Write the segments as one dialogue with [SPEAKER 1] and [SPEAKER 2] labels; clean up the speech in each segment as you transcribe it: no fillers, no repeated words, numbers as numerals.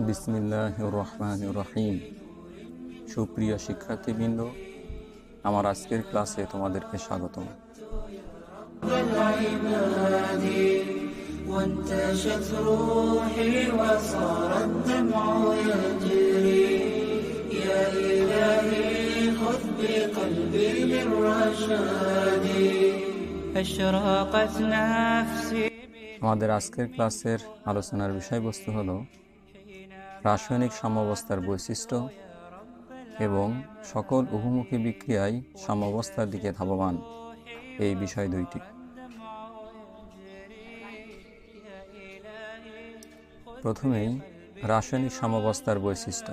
[SPEAKER 1] বিসমিল্লাহির রহমানির রহিম। সুপ্রিয় শিক্ষার্থীবৃন্দ, আমার আজকের ক্লাসে তোমাদেরকে স্বাগতম।
[SPEAKER 2] وانتشت روحي وصار الدمع يجري يا إلهي خذ بقلبي للرشاد أشرقت نفسي।
[SPEAKER 1] আমাদের আজকের ক্লাসের আলোচনার বিষয়বস্তু হলো রাসায়নিক সাম্যাবস্থার বৈশিষ্ট্য এবং সকল উভমুখী বিক্রিয়ায় সাম্যাবস্থার দিকে ধাবমান, এই বিষয় দুইটি। প্রথমেই রাসায়নিক সাম্যাবস্থার বৈশিষ্ট্য।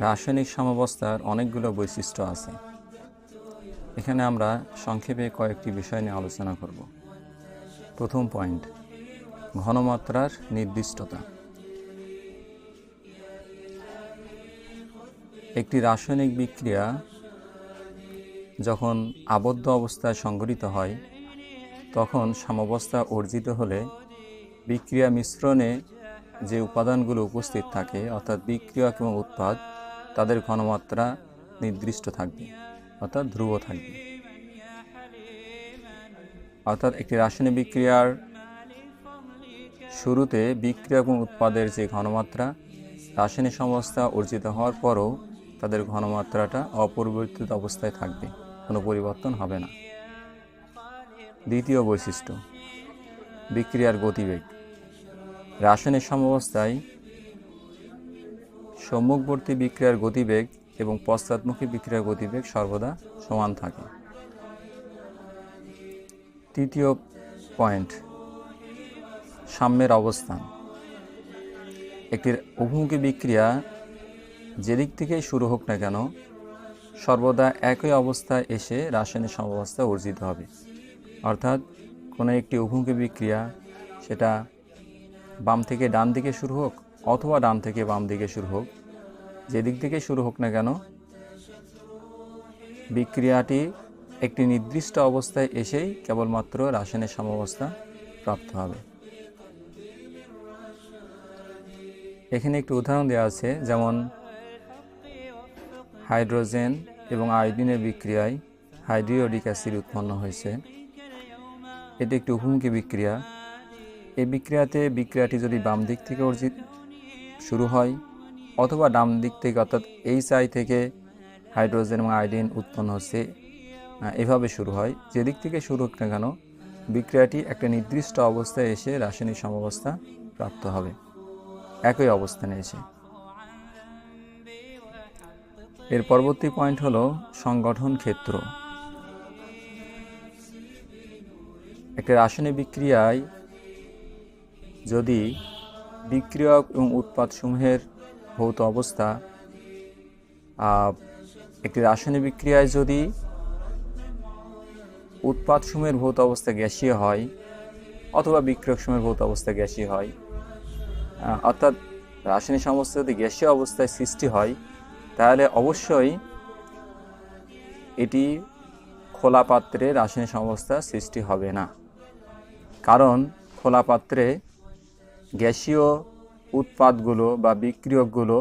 [SPEAKER 1] রাসায়নিক সাম্যাবস্থার অনেকগুলো বৈশিষ্ট্য আছে। এখানে আমরা সংক্ষেপে কয়েকটি বিষয় নিয়ে আলোচনা করব। প্রথম পয়েন্ট, ঘনমাত্রার নির্দিষ্টতা। একটি রাসায়নিক বিক্রিয়া যখন আবদ্ধ অবস্থায় সংঘটিত হয় তখন সাম্যাবস্থা অর্জিত হলে বিক্রিয়া মিশ্রণে যে উপাদানগুলো উপস্থিত থাকে অর্থাৎ বিক্রিয়ক এবং উৎপাদ, তাদের ঘনমাত্রা নির্দিষ্ট থাকবে অর্থাৎ ধ্রুব থাকবে। অর্থাৎ একটি রাসায়নিক বিক্রিয়ার শুরুতে বিক্রিয়া এবং উৎপাদের যে ঘনমাত্রা, রাসায়নিক সাম্যাবস্থা অর্জিত হওয়ার পরও তাদের ঘনমাত্রাটা অপরিবর্তিত অবস্থায় থাকবে, কোনো পরিবর্তন হবে না। দ্বিতীয় বৈশিষ্ট্য, বিক্রিয়ার গতিবেগ। রাসায়নিক সাম্যাবস্থায় সম্মুখবর্তী বিক্রিয়ার গতিবেগ এবং পশ্চাৎমুখী বিক্রিয়ার গতিবেগ সর্বদা সমান থাকে। তৃতীয় পয়েন্ট, সাম্যের অবস্থান। একটি উভমুখী বিক্রিয়া যেদিক থেকেই শুরু হোক না কেন সর্বদা একই অবস্থায় এসে রাসায়নিক সাম্যাবস্থা অর্জিত হবে। অর্থাৎ কোনো একটি উভমুখী বিক্রিয়া সেটা বাম থেকে ডান দিকে শুরু হোক অথবা ডান থেকে বাম দিকে শুরু হোক, যেদিক থেকে শুরু হোক না কেন বিক্রিয়াটি একটি নির্দিষ্ট অবস্থায় এসেই কেবলমাত্র রাসায়নিক সাম্যাবস্থা প্রাপ্ত হবে। এখানে একটি উদাহরণ দেওয়া আছে, যেমন হাইড্রোজেন এবং আয়োডিনের বিক্রিয়ায় হাইড্রিওডিক অ্যাসিড উৎপন্ন হয়েছে। এটি একটি উভমুখী বিক্রিয়া। এই বিক্রিয়াটি যদি বাম দিক থেকে শুরু হয় অথবা ডান দিক থেকে অর্থাৎ HI থেকে হাইড্রোজেন এবং আয়োডিন উৎপন্ন হচ্ছে, এভাবে শুরু হয়, যেদিক থেকে শুরু হোক না কেন বিক্রিয়াটি একটা নির্দিষ্ট অবস্থায় এসে রাসায়নিক সাম্যাবস্থা প্রাপ্ত হবে, একই অবস্থানে এসে। এর পরবর্তী পয়েন্ট হলো সংগঠন ক্ষেত্র। একটা রাসায়নিক বিক্রিয়ায় যদি বিক্রিয়ক এবং উৎপাদসমূহের ভৌত অবস্থা, একটি রাসায়নিক বিক্রিয়ায় যদি উৎপাদসমূহের ভৌত অবস্থা গ্যাসীয় হয় অথবা বিক্রিয়কসমূহের ভৌত অবস্থা গ্যাসীয় হয়, অর্থাৎ রাসায়নিক সাম্যাবস্থা যদি গ্যাসীয় অবস্থায় সৃষ্টি হয় তাহলে অবশ্যই এটি খোলা পাত্রে রাসায়নিক সাম্যাবস্থা সৃষ্টি হবে না। কারণ খোলা পাত্রে গ্যাসীয় উৎপাদগুলো বা বিক্রিয়কগুলো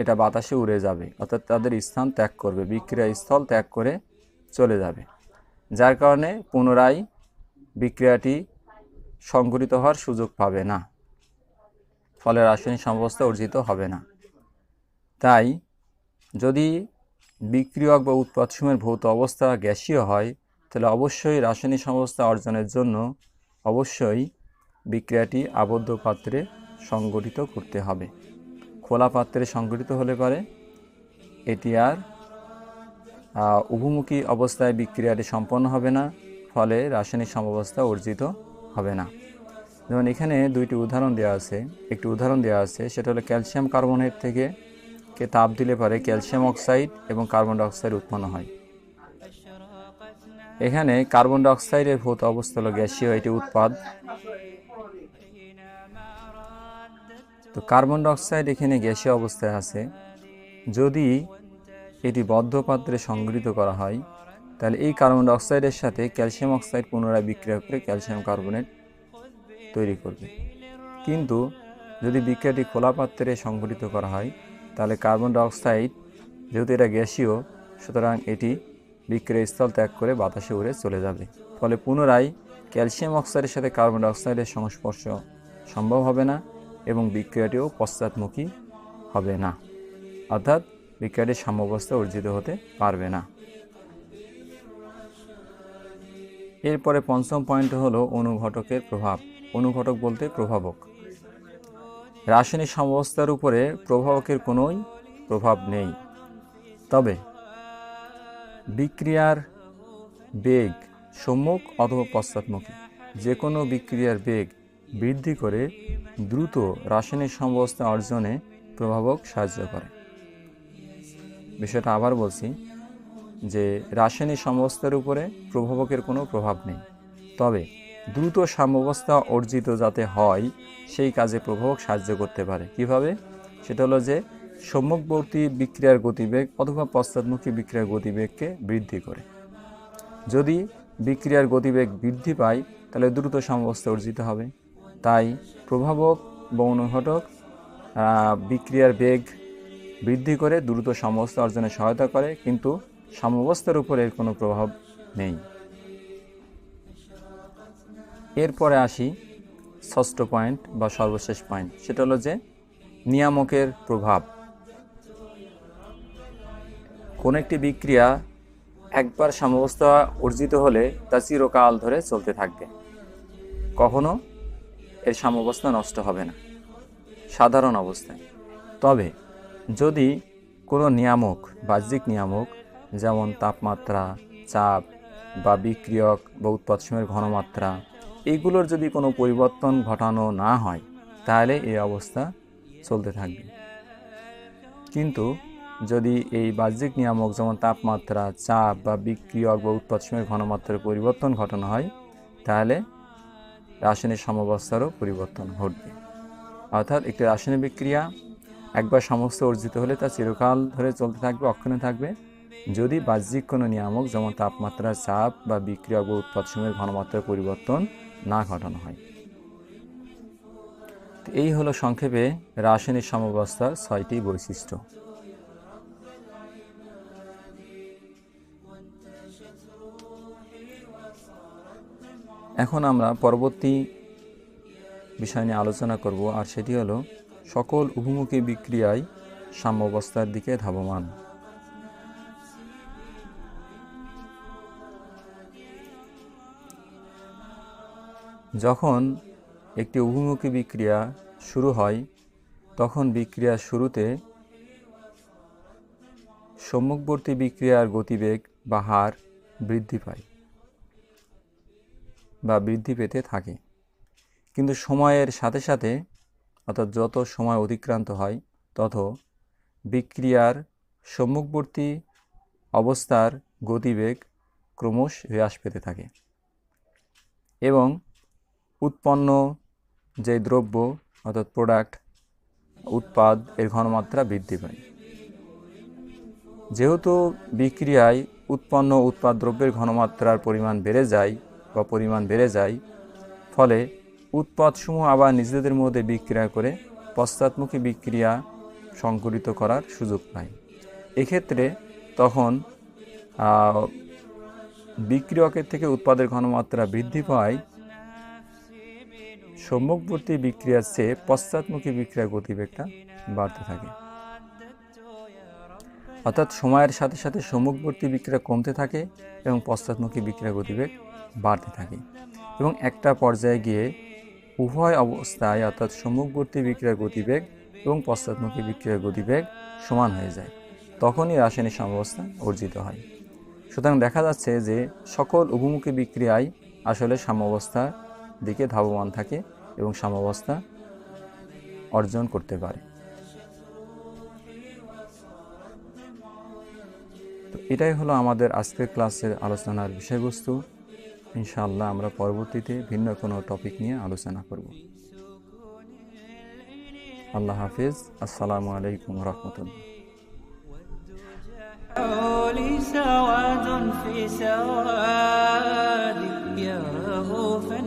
[SPEAKER 1] এটা বাতাসে উড়ে যাবে, অর্থাৎ তাদের স্থান ত্যাগ করবে, বিক্রিয়া স্থল ত্যাগ করে চলে যাবে, যার কারণে পুনরায় বিক্রিয়াটি সংঘটিত হওয়ার সুযোগ পাবে না, ফলে রাসায়নিক সাম্যাবস্থা অর্জিত হবে না। তাই যদি বিক্রিয়ক বা উৎপাদসমূহের ভৌত অবস্থা গ্যাসীয় হয় তাহলে অবশ্যই রাসায়নিক সাম্যাবস্থা অর্জনের জন্য অবশ্যই বিক্রিয়াটি আবদ্ধ পাত্রে সংঘটিত করতে হবে। খোলা পাত্রে সংঘটিত হলে পারে এটি আর উভমুখী অবস্থায় বিক্রিয়াটি সম্পন্ন হবে না, ফলে রাসায়নিক সাম্যাবস্থা অর্জিত হবে না। যেমন এখানে দুইটি উদাহরণ দেওয়া আছে। একটি উদাহরণ দেওয়া আছে, সেটা হলো ক্যালসিয়াম কার্বনেট থেকে তাপ দিলে পারে ক্যালসিয়াম অক্সাইড এবং কার্বন ডাইঅক্সাইড উৎপন্ন হয়। এখানে কার্বন ডাইঅক্সাইডের ভৌত অবস্থা হলো গ্যাসীয়, এটি উৎপাদ। তো কার্বন ডাইঅক্সাইড এখানে গ্যাসীয় অবস্থায় আছে। যদি এটি বদ্ধ পাত্রে সংগৃহীত করা হয় তাহলে এই কার্বন ডাই অক্সাইডের সাথে ক্যালসিয়াম অক্সাইড পুনরায় বিক্রিয়া করে ক্যালসিয়াম কার্বনেট তৈরি করবে। কিন্তু যদি বিক্রিয়াটি খোলা পাত্রে সংঘটিত করা হয় তাহলে কার্বন ডাই অক্সাইড, যেহেতু এটা গ্যাসীয়, সুতরাং এটি বিক্রিয়া স্থল ত্যাগ করে বাতাসে উড়ে চলে যাবে। ফলে পুনরায় ক্যালসিয়াম অক্সাইডের সাথে কার্বন ডাই অক্সাইডের সংস্পর্শ সম্ভব হবে না এবং বিক্রিয়াটিও পশ্চাৎমুখী হবে না, অর্থাৎ বিক্রিয়াটির সাম্যাবস্থা অর্জিত হতে পারবে না। এরপরে পঞ্চম পয়েন্ট হলো অনুঘটকের প্রভাব। অনুঘটক বলতে প্রভাবক। রাসায়নিক সাম্যাবস্থার উপরে প্রভাবকের কোনোই প্রভাব নেই, তবে বিক্রিয়ার বেগ সম্মুখ অথবা পশ্চাৎমুখী যে কোনো বিক্রিয়ার বেগ বৃদ্ধি করে দ্রুত রাসায়নিক সাম্যাবস্থা অর্জনে প্রভাবক সাহায্য করে। বিষয়টা আবার বলছি যে রাসায়নিক সাম্যাবস্থার উপরে প্রভাবকের কোনো প্রভাব নেই, তবে দ্রুত সাম্যাবস্থা অর্জিত যাতে হয় সেই কাজে প্রভাবক সাহায্য করতে পারে। কিভাবে? সেটা হলো যে সম্মুখবর্তী বিক্রিয়ার গতিবেগ অথবা পশ্চাৎমুখী বিক্রিয়ার গতিবেগকে বৃদ্ধি করে। যদি বিক্রিয়ার গতিবেগ বৃদ্ধি পায় তাহলে দ্রুত সাম্যাবস্থা অর্জিত হবে। তাই প্রভাবক বা অনুঘটক বিক্রিয়ার বেগ বৃদ্ধি করে দ্রুত সাম্যাবস্থা অর্জনে সহায়তা করে, কিন্তু সাম্যাবস্থার উপরে এর কোনো প্রভাব নেই। এরপরে আসি ষষ্ঠ পয়েন্ট বা সর্বশেষ পয়েন্ট, সেটা হলো যে নিয়ামকের প্রভাব। কোনো একটি বিক্রিয়া একবার সাম্যাবস্থা অর্জিত হলে তা চিরকাল ধরে চলতে থাকবে, কখনো এর সাম্যাবস্থা নষ্ট হবে না সাধারণ অবস্থায়। তবে যদি কোনো নিয়ামক, বাহ্যিক নিয়ামক যেমন তাপমাত্রা, চাপ বা বিক্রিয়ক বা উৎপাদ সময়ের ঘনমাত্রা, এইগুলোর যদি কোনো পরিবর্তন ঘটানো না হয় তাহলে এই অবস্থা চলতে থাকবে। কিন্তু যদি এই বাহ্যিক নিয়ামক যেমন তাপমাত্রা, চাপ বা বিক্রিয়ক বা উৎপাদ সময়ের ঘনমাত্রার পরিবর্তন ঘটানো হয় তাহলে রাসায়নিক সাম্যাবস্থারও পরিবর্তন ঘটবে। অর্থাৎ একটি রাসায়নিক বিক্রিয়া একবার সাম্যাবস্থা অর্জিত হলে তা চিরকাল ধরে চলতে থাকবে, অক্ষুণ্ণ থাকবে, যদি বাহ্যিক কোনো নিয়ামক যেমন তাপমাত্রা, চাপ বা বিক্রিয়ক বা উৎপাদ সময়ের ঘনমাত্রার পরিবর্তন না ঘটানো হয়। এই হলো সংক্ষেপে রাসায়নিক সাম্যাবস্থার 6টি বৈশিষ্ট্য। এখন আমরা পরবর্তী বিষয় নিয়ে আলোচনা করব, আর সেটি হলো সকল উভমুখী বিক্রিয়ায় সাম্যাবস্থার দিকে ধাবমান। যখন একটি উভমুখী বিক্রিয়া শুরু হয় তখন বিক্রিয়ার শুরুতে সম্মুখবর্তী বিক্রিয়ার গতিবেগ বা হার বৃদ্ধি পায় বা বৃদ্ধি পেতে থাকে, কিন্তু সময়ের সাথে সাথে অর্থাৎ যত সময় অতিক্রান্ত হয় তত বিক্রিয়ার সম্মুখবর্তী অবস্থার গতিবেগ ক্রমশ হ্রাস পেতে থাকে এবং উৎপন্ন যে দ্রব্য অর্থাৎ প্রোডাক্ট, উৎপাদ, এর ঘনমাত্রা বৃদ্ধি পায়। যেহেতু বিক্রিয়ায় উৎপন্ন উৎপাদ দ্রব্যের ঘনমাত্রার পরিমাণ বেড়ে যায়, ফলে উৎপাদসমূহ আবার নিজেদের মধ্যে বিক্রিয়া করে পশ্চাৎমুখী বিক্রিয়া সংঘটিত করার সুযোগ পায়। এক্ষেত্রে তখন বিক্রিয়কের থেকে উৎপাদের ঘনমাত্রা বৃদ্ধি পায় সম্মুখবর্তী বিক্রিয়ার চেয়ে পশ্চাৎমুখী বিক্রিয়ার গতিবেগটা বাড়তে থাকে। অর্থাৎ সময়ের সাথে সাথে সম্মুখবর্তী বিক্রিয়া কমতে থাকে এবং পশ্চাৎমুখী বিক্রিয়ার গতিবেগ বাড়তে থাকে এবং একটা পর্যায়ে গিয়ে উভয় অবস্থায় অর্থাৎ সম্মুখবর্তী বিক্রিয়ার গতিবেগ এবং পশ্চাৎমুখী বিক্রিয়ার গতিবেগ সমান হয়ে যায়, তখনই রাসায়নিক সাম্যাবস্থা অর্জিত হয়। সুতরাং দেখা যাচ্ছে যে সকল উভমুখী বিক্রিয়ায় আসলে সাম্যাবস্থার দিকে ধাবমান থাকে এবং সাম্যাবস্থা অর্জন করতে পারে। তো এটাই হলো আমাদের আজকের ক্লাসের আলোচনার বিষয়বস্তু। ইনশাআল্লাহ আমরা পরবর্তীতে ভিন্ন কোনো টপিক নিয়ে আলোচনা করব। আল্লাহ হাফিজ। আসসালামু আলাইকুম রহমতুল্লাহ।
[SPEAKER 2] لي سواد في سوادي يا رغوفا